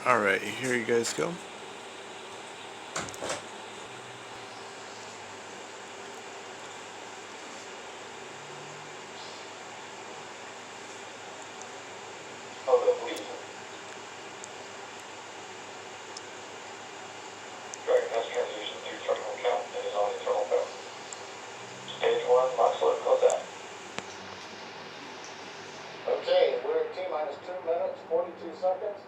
Alright, here you guys go. Dragon has transitioned to terminal count and is on internal power. Stage 1, launch load close out. Okay, we're at T-minus 2 minutes, 42 seconds.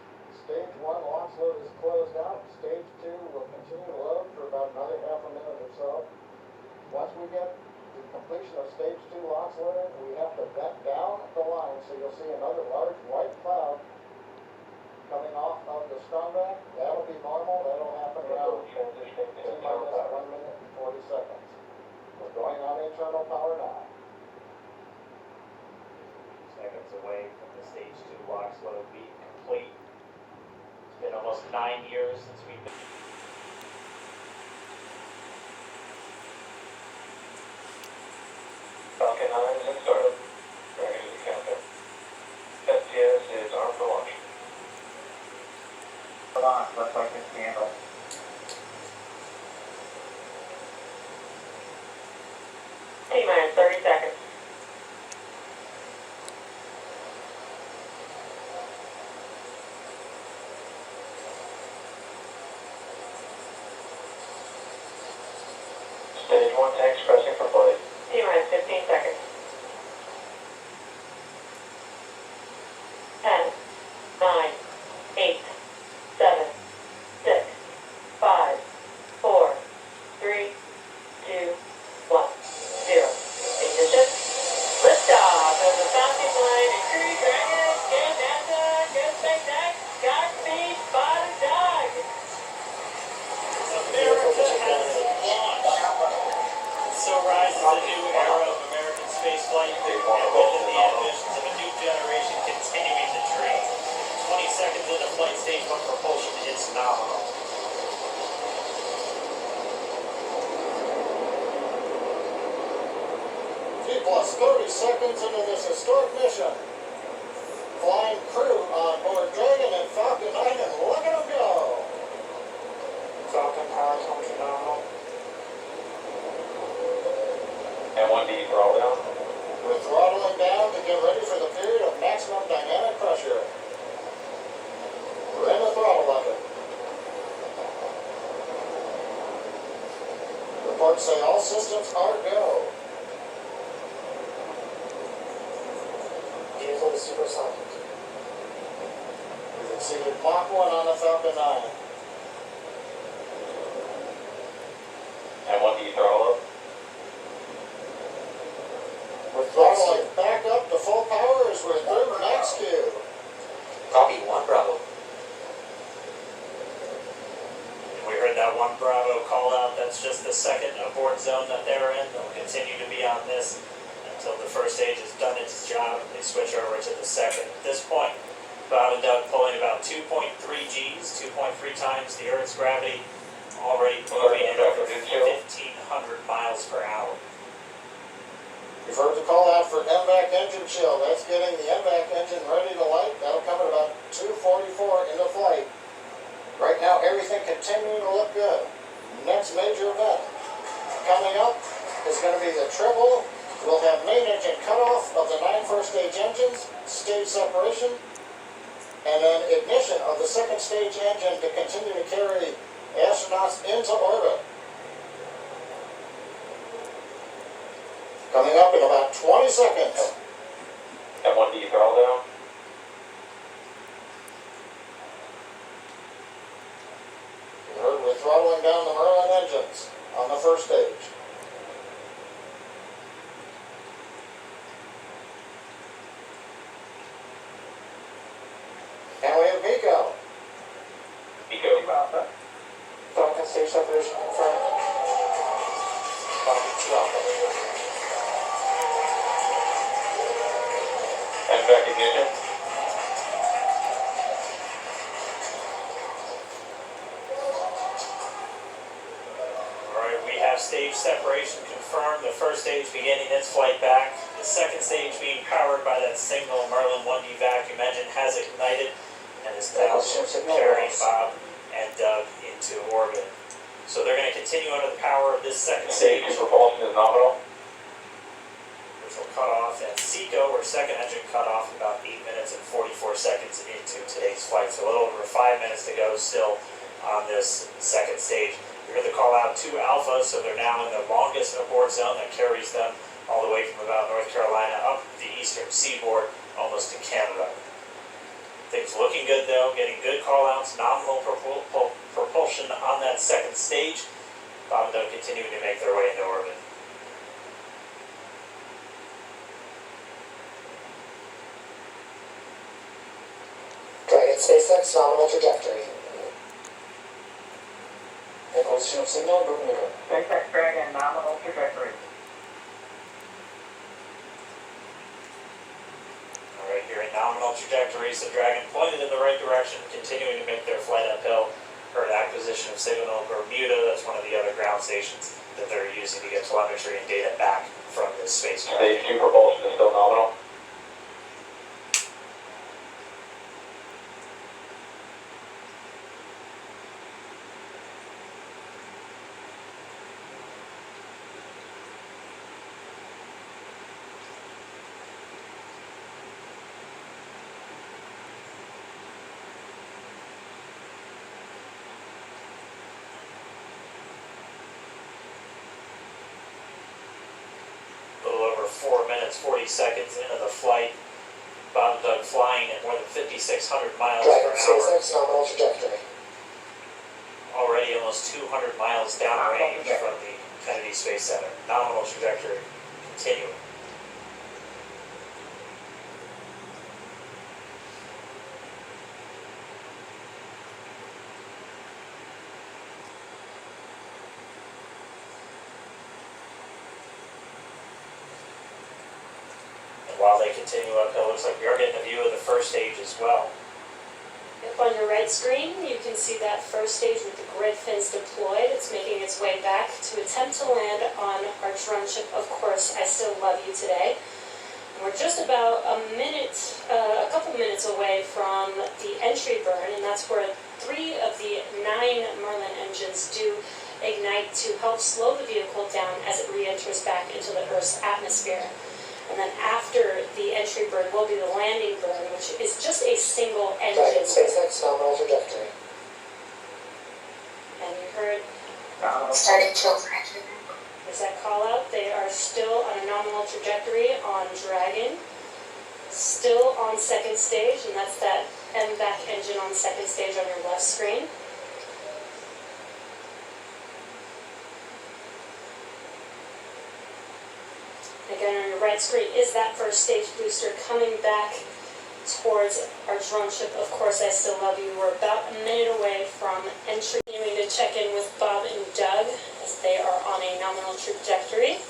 Stage 1 launch load is closed out. Stage 2 will continue to load for about another half a minute or so. Once we get the completion of Stage 2 launch loading, we have to vent down the line, so you'll see another large white cloud coming off of the strongback. That'll be normal. That'll happen around T-minus 1 minute and 40 seconds. We're going on internal power now. Seconds away from the Stage 2 LOX load being complete. It's been almost 9 years since we've been... Falcon 9 is in startup. Ready to the countdown. STS is armed for launch. Launch, looks like it's handled. T-minus 30 seconds. Stage 1 tanks pressing for flight. T-minus 15 seconds. 10, 9, 8, 7, 6, 5, 4, 3, 2, 1, 0. Ignition. Liftoff of the Falcon 9 and Crew Dragon. Good NASA, good SpaceX, Godspeed, spot and dog. America has launched. So rises a new era of American spaceflight, and with it the ambitions of a new generation continuing to train. 20 seconds into flight, Stage 1 propulsion is nominal. T-plus 30 seconds into this historic mission. Flying crew on board Dragon and Falcon 9, and look at them go. Falcon power function nominal. And 1D throttle down. We're throttling down to get ready for the period of maximum dynamic pressure. We're in the throttle bucket. Reports say all systems are go. Diesel is supersonic. We've exceeded Mach 1 on the Falcon 9. And 1D throttle up. We're throttling back up to full power as we're through max Q. Copy 1 Bravo. And we heard that 1 Bravo call out. That's just the second abort zone that they're in. They'll continue to be on this until the first stage has done its job. They switch over to the second. At this point, Bob and Doug pulling about 2.3 Gs, 2.3 times the Earth's gravity, already moving at over 1,500 miles per hour. You've heard the call out for MVAC engine chill. That's getting the MVAC engine ready to light. That'll come at about 2:44 into flight. Right now, everything continuing to look good. Next major event coming up is going to be the triple. We'll have main engine cutoff of the 9 first stage engines, stage separation, and then ignition of the second stage engine to continue to carry astronauts into orbit. Coming up in about 20 seconds. And 1D throttle down. You heard we're throttling down the Merlin engines on the first stage. And we have MECO. MECO. Falcon stage separation confirmed. Falcon 2 Alpha. And back ignition. Alright, we have stage separation confirmed. The first stage beginning its flight back. The second stage being powered by that single Merlin 1D vacuum engine has ignited. and is now Position signal carrying loss. Bob and Doug into orbit. So they're going to continue under the power of this second Stage stage, 2 propulsion is nominal. which will cut off at SECO, or second engine cut off, about 8 minutes and 44 seconds into today's flight. So a little over 5 minutes to go still on this second stage. We're going to call out 2 Alpha, so they're now in the longest abort zone that carries them all the way from about North Carolina up the eastern seaboard, almost to Canada. Things looking good though, getting good call-outs, nominal propulsion on that second stage. Bob and Doug continuing to make their way into orbit. Dragon SpaceX nominal trajectory. Acquisition of signal Bermuda. SpaceX Dragon nominal trajectory. Alright, here in nominal trajectories, the Dragon pointed in the right direction, continuing to make their flight uphill. Heard acquisition of signal Bermuda, that's one of the other ground stations that they're using to get telemetry and data back from this spacecraft. Stage 2 propulsion is still nominal. A little over 4 minutes, 40 seconds into the flight. Bob and Doug flying at more than 5,600 miles Dragon per hour. SpaceX nominal trajectory. Already almost 200 miles downrange from the Kennedy Space Center. Nominal trajectory continuing. And while they continue uphill, looks like we are getting a view of the first stage as well. Up on your right screen, you can see that first stage with the grid fins deployed. It's making its way back to attempt to land on our drone ship, Of Course I Still Love You Today. And we're just about a couple minutes away from the entry burn, and that's where 3 of the 9 Merlin engines do ignite to help slow the vehicle down as it re-enters back into the Earth's atmosphere. And then after the entry burn will be the landing burn, which is just a single Dragon engine. SpaceX nominal trajectory. And you heard, Starting tilt engine. is that call out? They are still on a nominal trajectory on Dragon, still on second stage, and that's that MVAC engine on second stage on your left screen. Again, on your right screen is that first stage booster coming back towards our drone ship, Of Course I Still Love You. We're about a minute away from entry. Continuing to check in with Bob and Doug as they are on a nominal trajectory.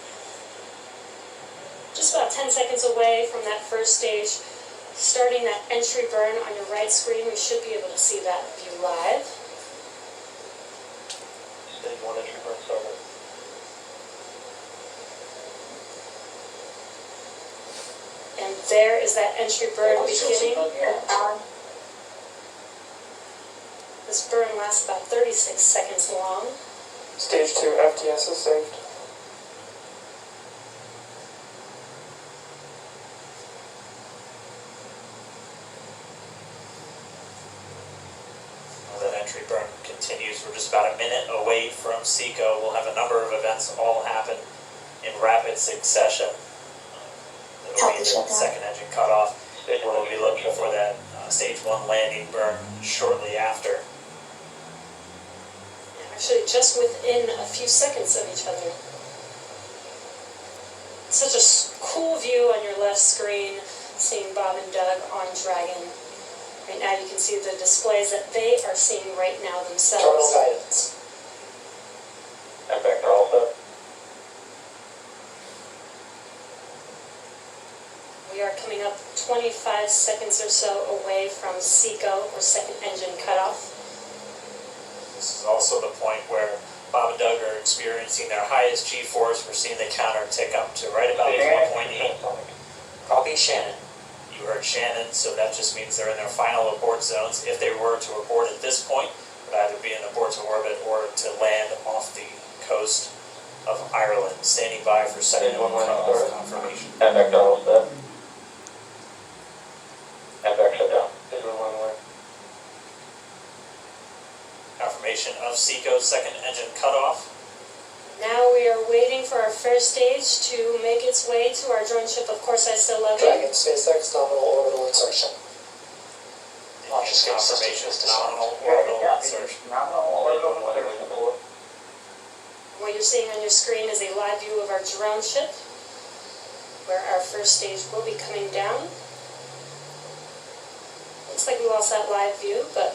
Just about 10 seconds away from that first stage. Starting that entry burn on your right screen, we should be able to see that view live. Stage 1 entry burn started. And there is that entry burn beginning. This burn lasts about 36 seconds long. Stage 2 FTS is saved. That entry burn continues. We're just about a minute away from SECO. We'll have a number of events all happen in rapid succession. It'll be the second engine cutoff, and we'll be looking for that stage 1 landing burn shortly after. Actually, just within a few seconds of each other. Such a cool view on your left screen, seeing Bob and Doug on Dragon. Right now you can see the displays that they are seeing right now Terminal themselves. guidance. And vector also. We are coming up 25 seconds or so away from SECO, or second engine cutoff. This is also the point where Bob and Doug are experiencing their highest G-force. We're seeing the counter tick up to right about 1.8. Copy Shannon. You You heard Shannon, so that just means they're in their final abort zones. If they were to abort at this point, it would either be an abort to orbit or to land off the coast of Ireland. Standing by for second cutoff confirmation. FX all set. FX shut down. This one way. Confirmation of Seacoast second engine cutoff. Now we are waiting for our first stage to make its way to our drone ship. Of course, I still love you. Dragon SpaceX nominal orbital insertion. Launch confirmation is nominal orbital insertion. What you're seeing on your screen is a live view of our drone ship, where our first stage will be coming down. Looks like we lost that live view, but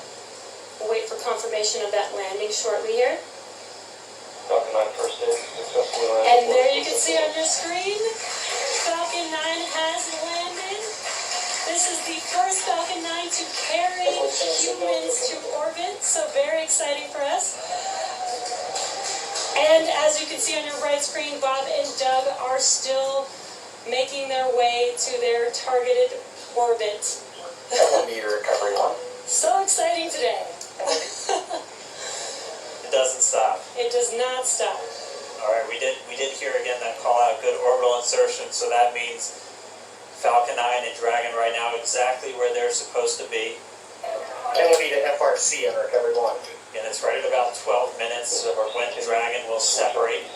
we'll wait for confirmation of that landing shortly here. Falcon 9 first stage successfully landed. And there you can see on your screen, Falcon 9 has landed. This is the first Falcon 9 to carry humans to orbit, so very exciting for us. And as you can see on your right screen, Bob and Doug are still making their way to their targeted orbit. 1 meter recovery 1. So exciting today. It doesn't stop. It does not stop. All right, we did hear again that call out good orbital insertion, so that means Falcon 9 and Dragon right now exactly where they're supposed to be. LOD to FRC on recovery 1. And it's right at about 12 minutes when Dragon will separate.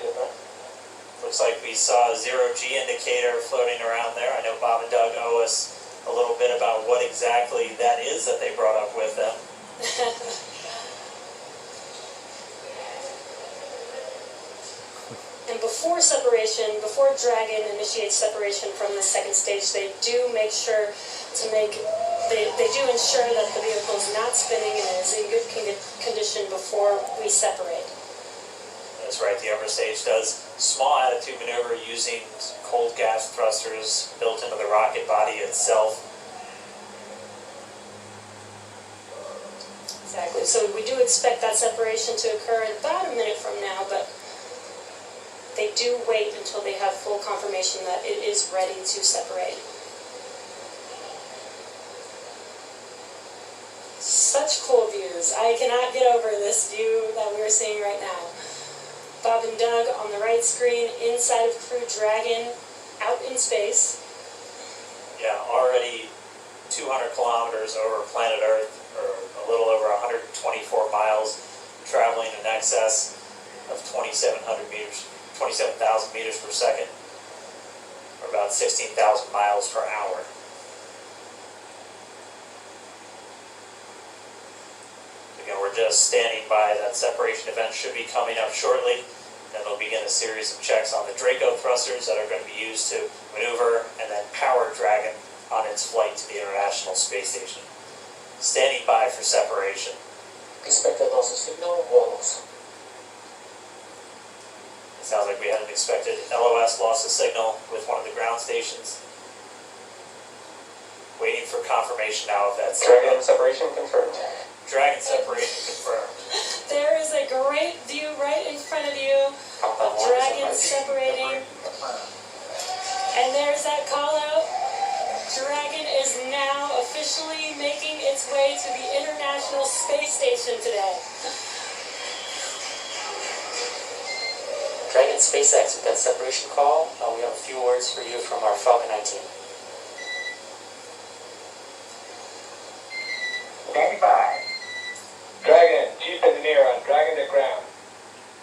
Looks like we saw a 0G indicator floating around there. I know Bob and Doug owe us a little bit about what exactly that is that they brought up with them. And before separation, before Dragon initiates separation from the second stage, they do make sure to they do ensure that the vehicle is not spinning and is in good condition before we separate. That's right, the upper stage does small attitude maneuver using cold gas thrusters built into the rocket body itself. Exactly. So we do expect that separation to occur in about a minute from now, but they do wait until they have full confirmation that it is ready to separate. Such cool views. I cannot get over this view that we're seeing right now. Bob and Doug on the right screen, inside of Crew Dragon, out in space. Yeah, already 200 kilometers over planet Earth, or a little over 124 miles, traveling in excess of 2,700 meters. 27,000 meters per second, or about 16,000 miles per hour. Again, we're just standing by. That separation event should be coming up shortly. Then they'll begin a series of checks on the Draco thrusters that are going to be used to maneuver and then power Dragon on its flight to the International Space Station. Standing by for separation. Expected loss of signal, walls. Sounds like we had an expected LOS loss of signal with one of the ground stations. Waiting for confirmation now of that Dragon separation confirmed. Dragon separation confirmed. There is a great view right in front of you of Dragon separating. And there's that call out. Dragon is now officially making its way to the International Space Station today. Dragon SpaceX with that separation call. We have a few words for you from our Falcon 9 team. Standing by. Dragon, Chief Engineer on Dragon to ground.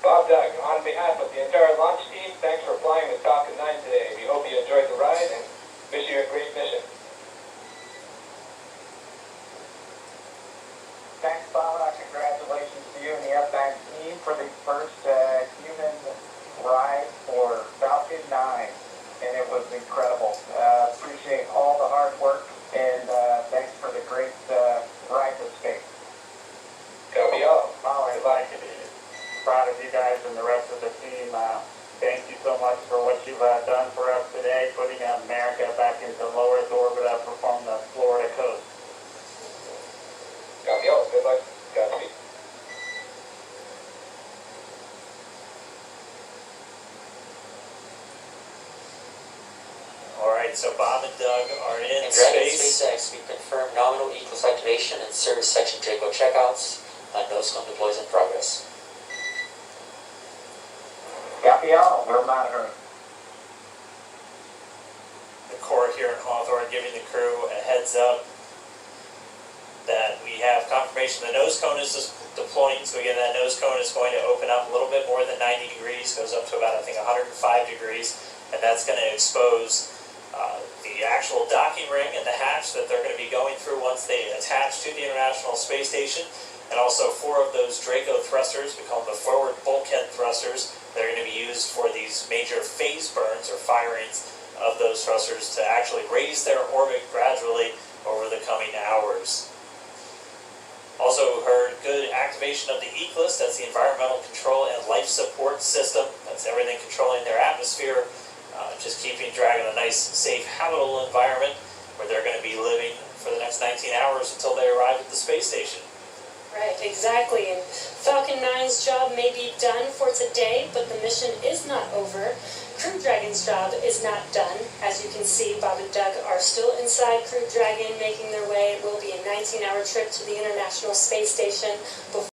Bob Doug, on behalf of the entire launch team, thanks for flying with Falcon 9 today. We hope you enjoyed the ride and wish you a great mission. Thanks, Bob. Congratulations to you and the F9 team for the first human ride for Falcon 9, and it was incredible. Appreciate all the hard work, and thanks for the great ride to space. Copy all. All right, like to be proud of you guys and the rest of the team. Thank you so much for what you've done for us today, putting America back into low Earth orbit from the Florida coast. Copy all. Good luck. Godspeed. Alright, so Bob and Doug are in Dragon space. SpaceX, we confirm nominal E-Plus activation and service section Draco checkouts. Nose cone deploys in progress. Copy all, we're monitoring. The Corps here in Hawthorne giving the crew a heads up that we have confirmation the nose cone is deploying. So again, that nose cone is going to open up a little bit more than 90 degrees, goes up to about, I think, 105 degrees, and that's going to expose the actual docking ring and the hatch that they're going to be going through once they attach to the International Space Station, and also 4 of those Draco thrusters, we call them the forward bulkhead thrusters, that are going to be used for these major phase burns or firings of those thrusters to actually raise their orbit gradually over the coming hours. Also heard good activation of the E-Plus, that's the Environmental Control and Life Support System. That's everything controlling their atmosphere, just keeping Dragon a nice, safe, habitable environment where they're going to be living for the next 19 hours until they arrive at the space station. Right, exactly. And Falcon 9's job may be done for today, but the mission is not over. Crew Dragon's job is not done. As you can see, Bob and Doug are still inside Crew Dragon, making their way. It will be a 19-hour trip to the International Space Station before